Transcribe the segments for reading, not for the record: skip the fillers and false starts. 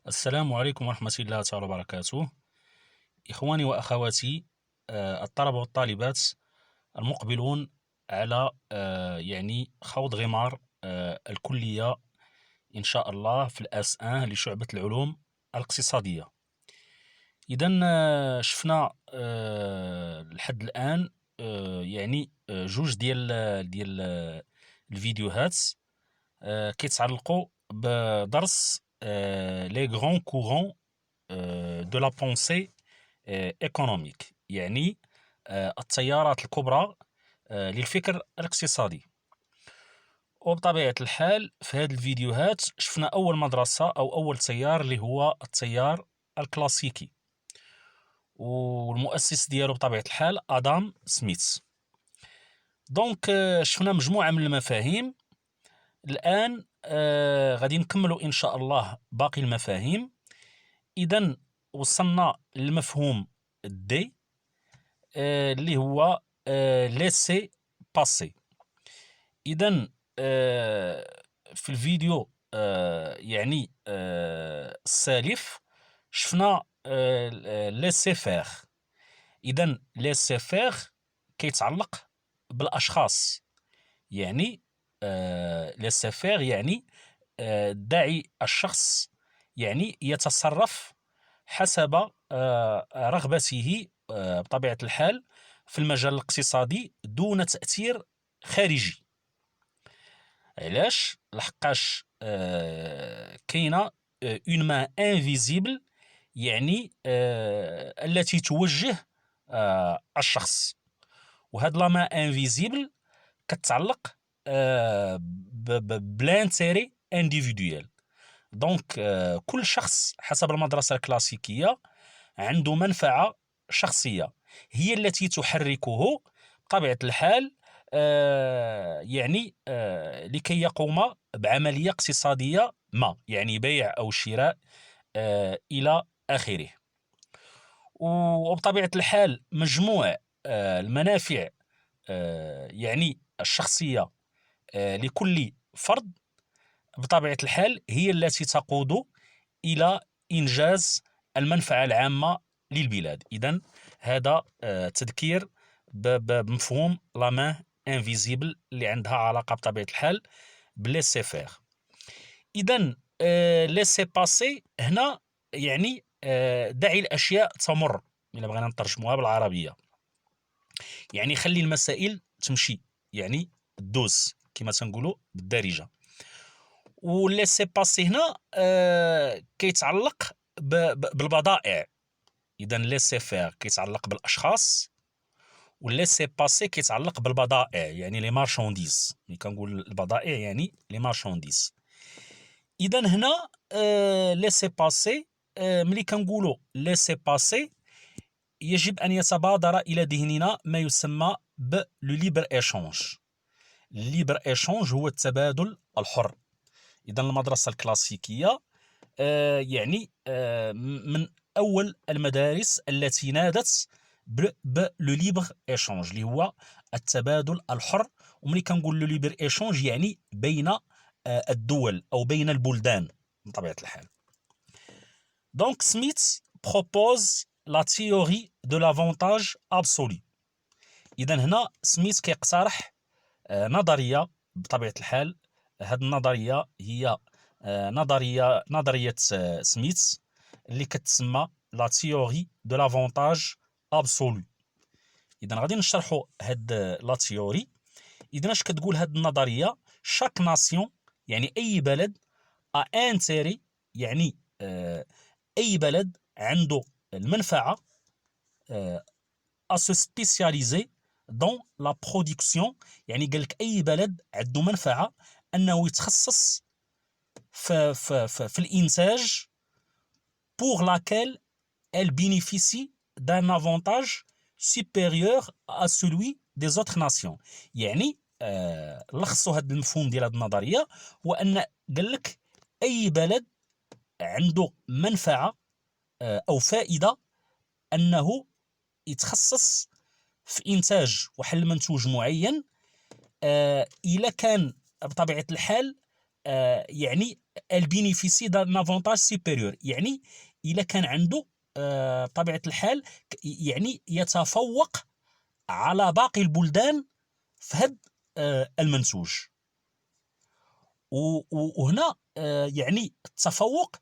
السلام عليكم ورحمة الله تعالى وبركاته. إخواني وأخواتي، الطلبة والطالبات المقبلون على خوض غمار الكلية إن شاء الله في الأس 1 لشعبة العلوم الاقتصادية. إذا شفنا لحد الآن جوج ديال الفيديوهات كيتعلقوا بدرس لي غران كورون دو لا بونسي ايكونوميك، يعني التيارات الكبرى للفكر الاقتصادي. وبطبيعة الحال في هذه الفيديوهات شفنا أول مدرسة أو أول تيار اللي هو التيار الكلاسيكي، والمؤسس ديالو بطبيعة الحال آدم سميث. دونك شفنا مجموعة من المفاهيم. الآن غادي نكملوا إن شاء الله باقي المفاهيم. إذا وصلنا للمفهوم دي اللي هو ليسي باسي. إذا في الفيديو السالف شفنا ليسي فيغ. إذا ليسي فيغ كيتعلق بالأشخاص، يعني ليسي فيغ يعني داعي الشخص يتصرف حسب رغبته بطبيعة الحال في المجال الاقتصادي دون تأثير خارجي. علاش؟ لحقاش كاينه اون مان انفيزيبل، يعني التي توجه الشخص، وهاد لا مان انفيزيبل كتعلق بلانتيري انديفيدويال. دونك كل شخص حسب المدرسة الكلاسيكية عنده منفعة شخصية هي التي تحركه بطبيعة الحال لكي يقوم بعملية اقتصادية ما، يعني بيع أو شراء إلى آخره. وبطبيعة الحال مجموع المنافع الشخصية لكل فرد بطبيعة الحال هي التي تقود إلى إنجاز المنفعة العامة للبلاد. إذن هذا تذكير بمفهوم لا مان انفيزيبل اللي عندها علاقة بطبيعة الحال بليسي فيغ. إذن ليسي باسي هنا يعني دعي الأشياء تمر، إلا بغينا نترجموها بالعربية يعني خلي المسائل تمشي، يعني دوز كما تنقولوا بالدارجة. وليسي باسي هنا كيتعلق بالبضائع. اذا ليسي فير كيتعلق بالاشخاص، وليسي باسي كيتعلق بالبضائع يعني لي مارشانديز. ملي كنقول البضائع يعني لي مارشانديز. اذا هنا ليسي باسي، ملي كنقولوا ليسي باسي يجب ان يتبادر الى ذهننا ما يسمى ب لو ليبر ايشونج. الليبر ايشونج هو التبادل الحر. إذا المدرسة الكلاسيكية من أول المدارس التي نادت ب لو ليبر ايشونج اللي هو التبادل الحر. وملي كنقول لو ليبر ايشونج يعني بين الدول أو بين البلدان بطبيعة الحال. دونك سميث بروبوز لا تيوري دو لافونتاج ابسولي. إذا هنا سميث كيقترح نظرية بطبيعة الحال. هذه النظرية هي نظرية سميث اللي كتسمى لا تيوري دو لافونتاج ابسولو. إذا غادي نشرحوا هاد لا تيوري. إذا اش كتقول هاد النظرية؟ شاك ناسيون يعني أي بلد، انتيري يعني أي بلد عنده المنفعة à se spécialiser dans la production. يعني قال لك أي بلد عنده منفعة أنه يتخصص في الإنتاج pour laquelle elle bénéficie d'un avantage supérieur à celui des autres nations. يعني لخصوا هذا المفهوم ديال هذه النظرية هو أن قال لك أي بلد عنده منفعة أو فائدة أنه يتخصص في إنتاج واحد المنتوج معين إلا كان بطبيعة الحال elle bénéficie d'un avantage supérieur. يعني إلا كان عنده بطبيعة الحال يعني يتفوق على باقي البلدان في هذا المنسوج. وهنا يعني التفوق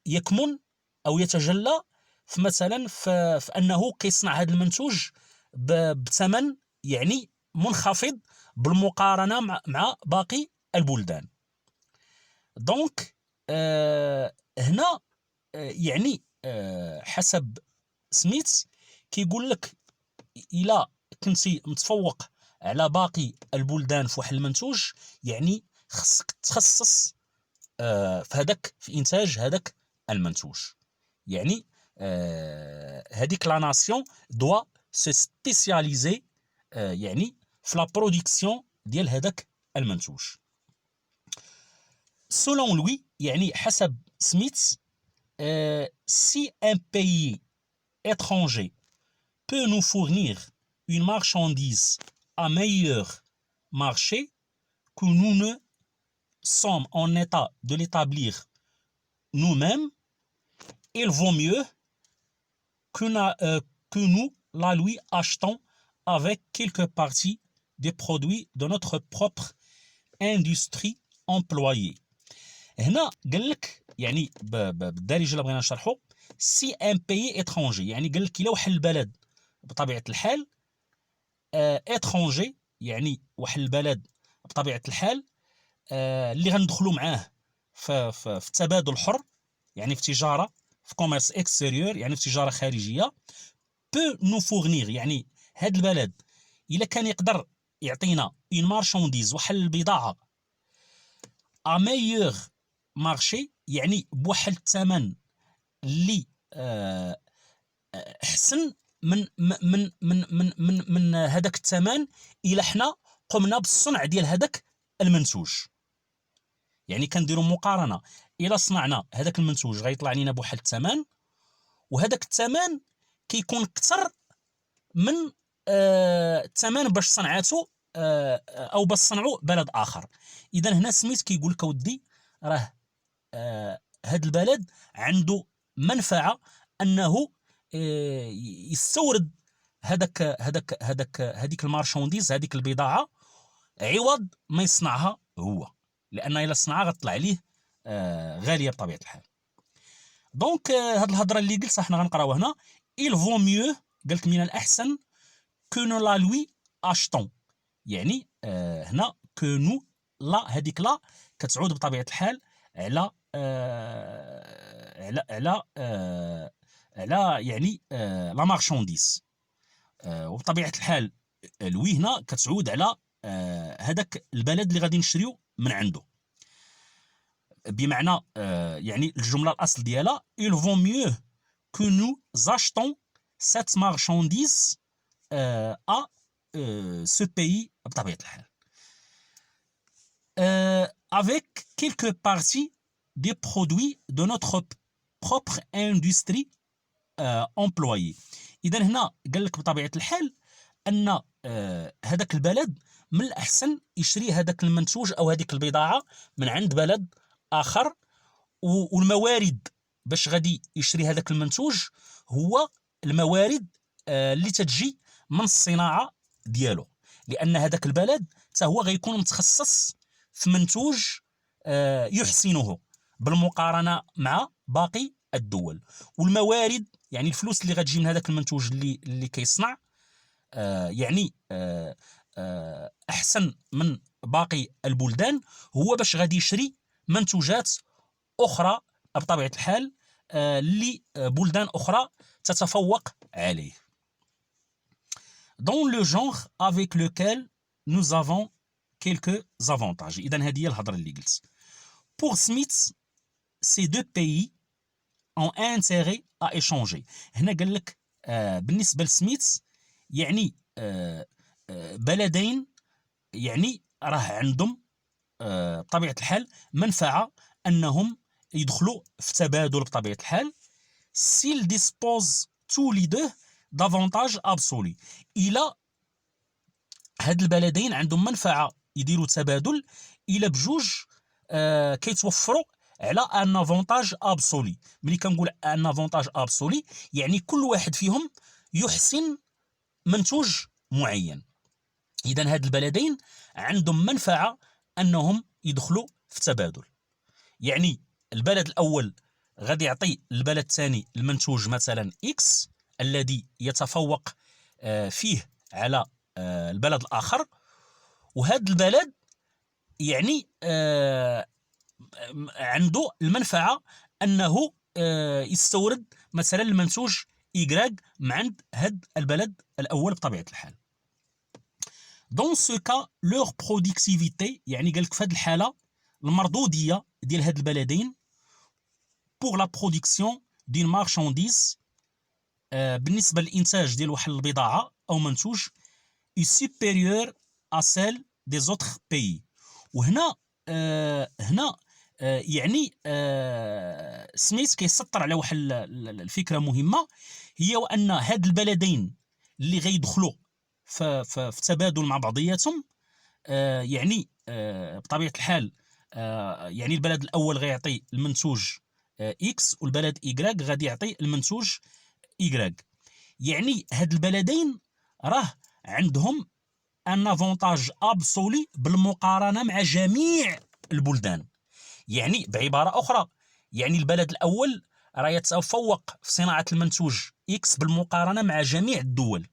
يكمن أو يتجلى في مثلا في أنه كيصنع هذا المنتوج بثمن يعني منخفض بالمقارنة مع باقي البلدان. دونك هنا يعني حسب سميث كيقول لك إلا كنتي متفوق على باقي البلدان في واحد المنتوج يعني خصك تخصص في هذاك في إنتاج هذاك المنتوج. يعني هذيك لا ناسيون دوا سو سبيسياليزي يعني في لا برودكسيون ديال هذاك المنتوج. سولون لوي يعني حسب سميث si un pays étranger peut nous fournir une marchandise à meilleur marché que nous ne sommes en état de l'établir nous-mêmes, il vaut mieux que nous la lui achetons avec quelques parties des produits de notre propre industrie employée. هنا قال لك يعني بالدارجه اللي بغينا نشرحو سي ان بيي اترونجي، يعني قال لك الا واحد البلد بطبيعه الحال اترونجي يعني واحد البلد بطبيعه الحال اللي غندخلوا معاه في التبادل الحر، يعني في تجاره، في كوميرس اكستيريور، يعني في تجاره خارجيه. بو نو فورنير يعني هاد البلد الا كان يقدر يعطينا اون مارشانديز واحد البضاعه ا ميور مارشي يعني بواحد الثمن اللي احسن من هذاك الثمن الا حنا قمنا بالصنع ديال هذاك المنتوج. يعني كنديروا مقارنه، الا صنعنا هذاك المنتوج غيطلع لينا بواحد الثمن، وهذاك الثمن كيكون اكثر من الثمن باش صنعاته او باش صنعوا بلد اخر. اذا هنا سميث كيقول لك اودي راه هاد البلد عنده منفعه انه يستورد هذيك المارشانديز، هذيك البضاعه، عوض ما يصنعها هو، لان الا صنعها غتطلع عليه غاليه بطبيعه الحال. دونك هاد الهضره اللي قلت حنا غنقراوها هنا il vaut mieux، قالك من الاحسن que nous la lui achetons، يعني هنا que nous لا هذيك لا كتعود بطبيعه الحال على يعني لا مارشانديز، وبطبيعه الحال لوي هنا كتعود على هذاك البلد اللي غادي نشريو من عنده. بمعنى يعني الجمله الاصل ديالها il vaut mieux que nous achetons cette marchandise à ce pays بطبيعه الحال avec quelques parties des produits de notre propre industrie employée. اذا هنا قال لك بطبيعه الحال ان هذاك البلد من الاحسن يشري هذاك المنتوج او هذيك البضاعه من عند بلد اخر، والموارد باش غادي يشري هذاك المنتوج هو الموارد اللي تتجي من الصناعه ديالو، لان هذاك البلد حتى هو غيكون متخصص في منتوج يحسنه بالمقارنه مع باقي الدول. والموارد يعني الفلوس اللي غتجي من هذاك المنتوج اللي كيصنع يعني احسن من باقي البلدان، هو باش غادي يشري منتوجات اخرى بطبيعه الحال اللي بلدان اخرى تتفوق عليه. dans le genre avec lequel nous avons quelques avantages. اذا هذه هي الهضره اللي قلت. pour Smith ces deux pays ont intérêt à échanger. هنا قال لك بالنسبه لسميث يعني بلدين يعني راه عندهم بطبيعه الحال منفعه انهم يدخلوا في تبادل بطبيعه الحال. s'ils disposent tous les deux d'avantages absolus. الى هاد البلدين عندهم منفعه يديروا تبادل الى بجوج كيتوفروا على ان افونتاج ابسولي. ملي كنقول ان افونتاج ابسولي يعني كل واحد فيهم يحسن منتوج معين. اذا هاد البلدين عندهم منفعه انهم يدخلوا في تبادل. يعني البلد الاول غادي يعطي البلد الثاني المنتوج مثلا اكس الذي يتفوق فيه على البلد الاخر، وهذا البلد يعني عنده المنفعه انه يستورد مثلا المنتوج إيكغ من عند هذا البلد الاول بطبيعه الحال. دون سو كا لور برودكتيفيتي، يعني قال لك في هذه الحاله المردوديه ديال هاد البلدين بور لا برودكسيون دين مارشانديز، بالنسبه للانتاج ديال واحد البضاعه او منتوج اي سوبيريور ا سيل دي زوتر بيي. وهنا هنا يعني سميث كيسطر على واحد الفكره مهمه، هي وان هاد البلدين اللي غيدخلوا في تبادل مع بعضياتهم يعني بطبيعه الحال يعني البلد الاول غيعطي المنتوج اكس والبلد إيكغ غادي يعطي المنتوج إيكغ. يعني هاد البلدين راه عندهم ان افونتاج ابسولي بالمقارنه مع جميع البلدان. يعني بعباره اخرى، يعني البلد الاول راه يتفوق في صناعه المنتوج اكس بالمقارنه مع جميع الدول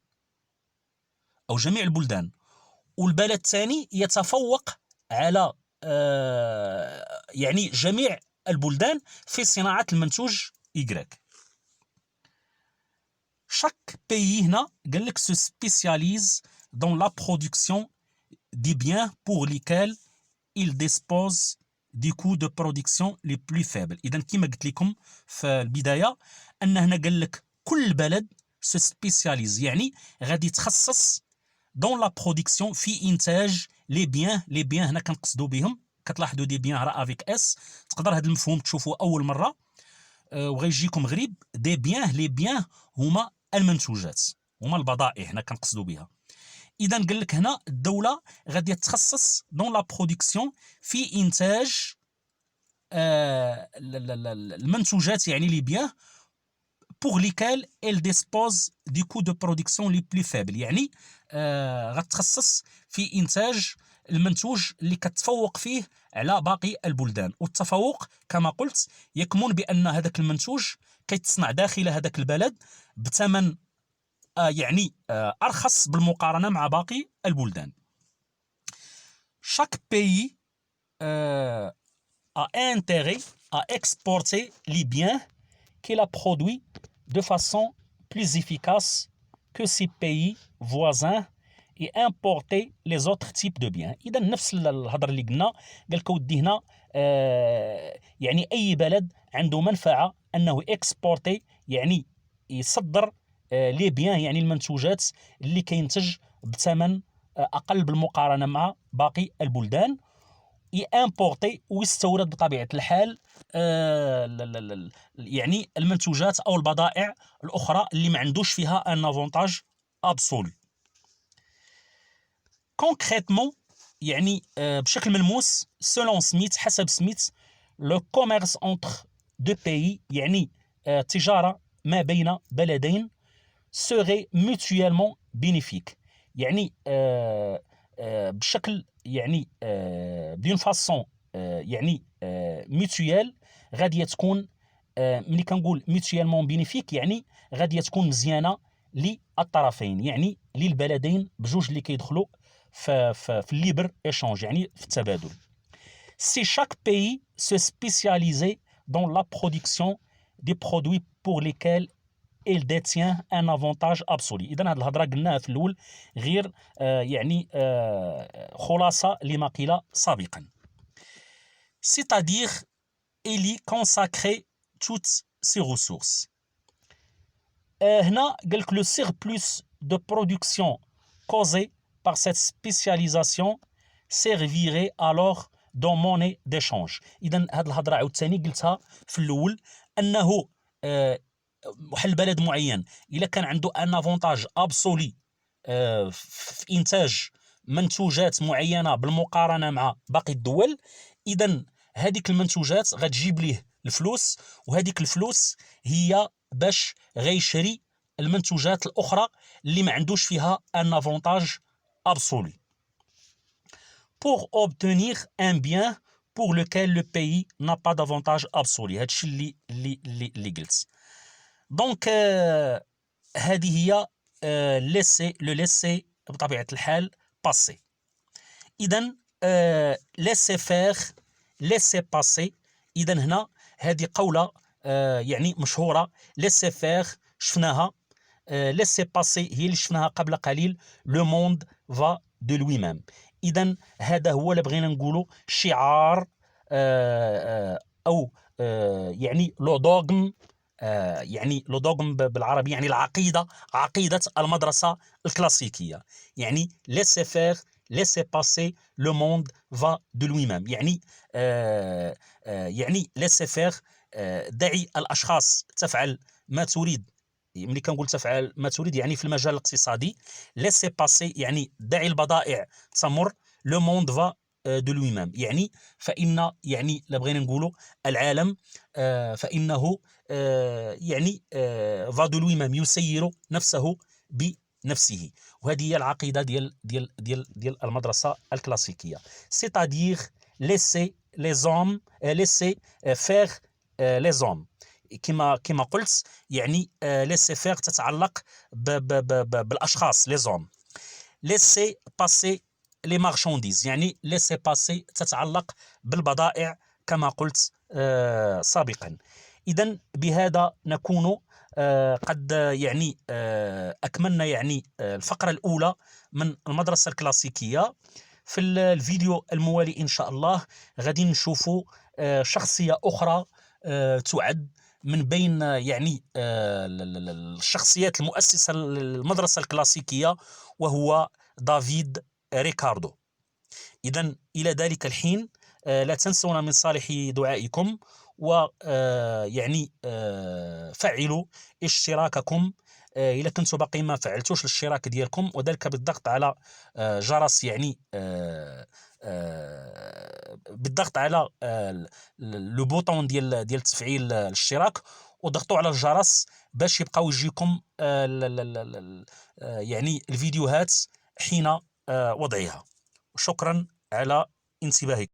او جميع البلدان، والبلد الثاني يتفوق على يعني جميع البلدان في صناعه المنتوج إيكغ. chaque pays هنا قال لك se spécialise dans la production des biens pour lesquels il dispose des coûts de production les plus faibles. اذا كما قلت لكم في البدايه ان هنا قال لك كل بلد se spécialise يعني غادي يتخصص دون لا برودكسيون في انتاج لي بيان هنا كنقصدوا بهم، كتلاحظوا دي بيان راه افيك اس، تقدر هذا المفهوم تشوفوه اول مره وغيجيكم غريب. دي بيان لي بيان هما المنتوجات، هما البضائع هنا كنقصدوا بها. اذا قال لك هنا الدوله غادي تخصص دون لا برودكسيون في انتاج المنتوجات يعني لي بيان pour lesquels elle dispose du coût de production les plus faibles. يعني غتخصص في انتاج المنتوج اللي كتفوق فيه على باقي البلدان، والتفوق كما قلت يكمن بان هذاك المنتوج كيتصنع داخل هذاك البلد بثمن يعني ارخص بالمقارنه مع باقي البلدان. chaque pays a intérêt à exporter les biens qu'il a produits de façon plus efficace que ses pays voisins et importer les autres types de biens. إذا نفس الهضر اللي قلنا، قال لك ودي هنا يعني أي بلد عنده منفعة أنه إكسبورتي يعني يصدر لي بيان يعني المنتوجات اللي كينتج بثمن أقل بالمقارنة مع باقي البلدان، يامبورتي ويستورد بطبيعه الحال يعني المنتوجات او البضائع الاخرى اللي ما عندوش فيها ان افونتاج ابسولي. كونكريتمون يعني بشكل ملموس سولون سميث، حسب سميث، لو كوميرس اونتر دو بيي يعني تجاره ما بين بلدين سوغي ميوتويلمون بينيفيك، يعني بشكل يعني دون فاسون يعني ميوتويال غادي تكون ملي كنقول ميوتويلمون بينيفيك يعني غادي تكون مزيانه للطرفين، يعني للبلدين بجوج اللي كيدخلوا في الليبر ايشونج يعني في التبادل. سي شاك بيي سو سبيسياليزي دون لا برودكسيون دي برودوي بور ليكيل il détient un avantage absolu. إذن هذه الهضرة قلناها في الأول غير يعني خلاصة لما قيل سابقا. C'est-à-dire il y consacre toutes ses ressources. هنا قال لك le surplus de production causé par cette spécialisation servirait alors de monnaie d'échange. إذن هذه الهضرة عاوتاني قلتها في الأول أنه واحد البلد معين الا كان عنده ان افونتاج ابسولي في انتاج منتوجات معينه بالمقارنه مع باقي الدول، اذا هذيك المنتوجات غتجيب ليه الفلوس، وهذيك الفلوس هي باش غيشري المنتوجات الاخرى اللي ما عندوش فيها ان افونتاج ابسولو. pour obtenir un bien pour lequel le pays n'a pas d'avantage absolu. هادشي اللي قلت. دونك هذه هي لو ليسي بطبيعة الحال باسي. إذا ليسي فيغ ليسي باسي. إذا هنا هذه قولة يعني مشهورة. ليسي فيغ شفناها، ليسي باسي هي اللي شفناها قبل قليل. لو موند فا دو لوي ميم. إذا هذا هو اللي بغينا نقولوا شعار أو يعني لو دوغم. يعني لو دوغم بالعربي يعني العقيدة، عقيدة المدرسة الكلاسيكية. يعني ليسي فيغ ليسي باسي لو موند فا دو لوي ميم. يعني يعني ليسي فيغ دعي الأشخاص تفعل ما تريد. ملي كنقول تفعل ما تريد يعني في المجال الاقتصادي. ليسي باسي يعني دعي البضائع تمر. لو موند فا دو لوي ميم يعني فإن يعني لا بغينا نقولوا العالم فإنه يعني فا دو لوي ميم يسير نفسه بنفسه. وهذه هي العقيدة ديال المدرسة الكلاسيكية. سيتادير ليسي لي زوم ليسي فيغ لي زوم. كما قلت يعني ليسي فيغ تتعلق بالاشخاص لي زوم. ليسي باسي لي مارشانديز يعني ليسي باسي تتعلق بالبضائع كما قلت سابقا. إذن بهذا نكون قد يعني أكملنا يعني الفقرة الأولى من المدرسة الكلاسيكية. في الفيديو الموالي إن شاء الله غادي نشوفوا شخصية أخرى تعد من بين يعني الشخصيات المؤسسة للمدرسة الكلاسيكية، وهو دافيد ريكاردو. إذن إلى ذلك الحين لا تنسونا من صالح دعائكم، ويعني فعلوا اشتراككم إذا كنتوا باقي ما فعلتوش الاشتراك ديالكم، وذلك بالضغط على جرس يعني بالضغط على لو بوطون ديال تفعيل الاشتراك، وضغطوا على الجرس باش يبقاو يجيكم يعني الفيديوهات حين وضعها. شكرا على انتباهكم.